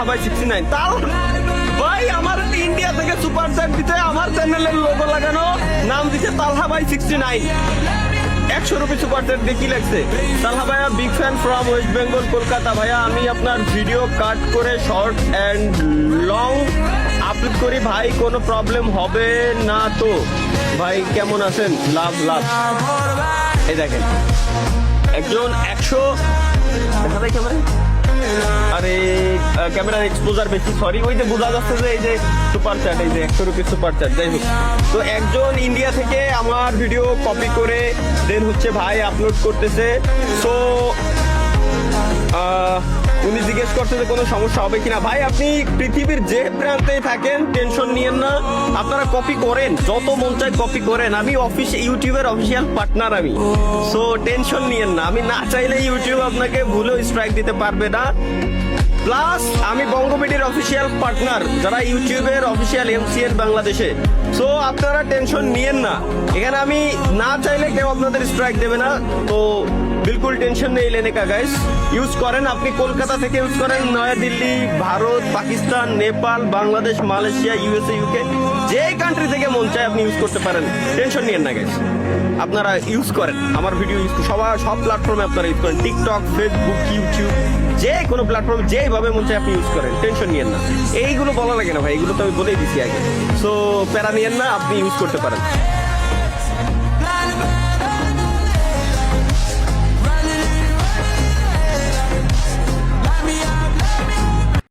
তালহা ভাই 69 তাল ভাই আমার ইন্ডিয়া থেকে সুপার চ্যাট দিতে আমার চ্যানেলের লোগো লাগানো নাম দিতে তালহা ভাই 69 100 সুপার চ্যাট দিয়ে কি লাগছে তালহা ভাইয়া big fan from West Bengal Kolkata ভাইয়া আমি আপনার ভিডিও কাট করে শর্ট অ্যান্ড লং আপলোড করি ভাই কোনো প্রবলেম হবে না তো ভাই কেমন আছেন লাভ লাভ এই দেখেন একজন 100 দেখা যায় কেমন আরে ক্যামেরার এক্সপোজার বেশি সরি ওই যে বোঝা যাচ্ছে যে এই যে সুপার চ্যাট এই যে 100 সুপার চ্যাট যাই হোক তো একজন ইন্ডিয়া থেকে আমার ভিডিও কপি করে দেন হচ্ছে ভাই আপলোড করতেছে সো উনি জিজ্ঞেস করছে যে কোনো সমস্যা হবে কিনা ভাই আপনি পৃথিবীর যে প্রান্তেই থাকেন টেনশন নিয়েন না আপনারা কপি করেন যত মন চায় কপি করেন আমি ইউটিউবের অফিসিয়াল পার্টনার আমি সো টেনশন নিয়েন না আমি না চাইলে ইউটিউব আপনাকে ভুলেও স্ট্রাইক দিতে পারবে না প্লাস আমি বঙ্গবিডির অফিসিয়াল পার্টনার যারা ইউটিউবের অফিসিয়াল এমসিএন বাংলাদেশে সো আপনারা টেনশন নিয়েন না এখানে আমি না চাইলে কেউ আপনাদের স্ট্রাইক দেবে না তো বিলকুল টেনশন নেই লেনে কা গাইস ইউজ করেন আপনি কলকাতা থেকে ইউজ করেন Naya Dilli Bharat Pakistan Nepal Bangladesh Malaysia USA UK যে কান্ট্রি থেকে মন চায় আপনি ইউজ করতে পারেন টেনশন নিয়েন না গাইস আপনারা ইউজ করেন আমার ভিডিও ইউজ সব প্ল্যাটফর্মে আপনারা ইউজ করেন টিকটক ফেসবুক ইউটিউব যে কোনো প্ল্যাটফর্মে যেভাবে মন চায় আপনি ইউজ করেন টেনশন নিয়েন না এইগুলো বলা লাগে না ভাই এগুলো তো আমি বলেই দিছি আগে সো প্যারা নিয়েন না আপনি ইউজ করতে পারেন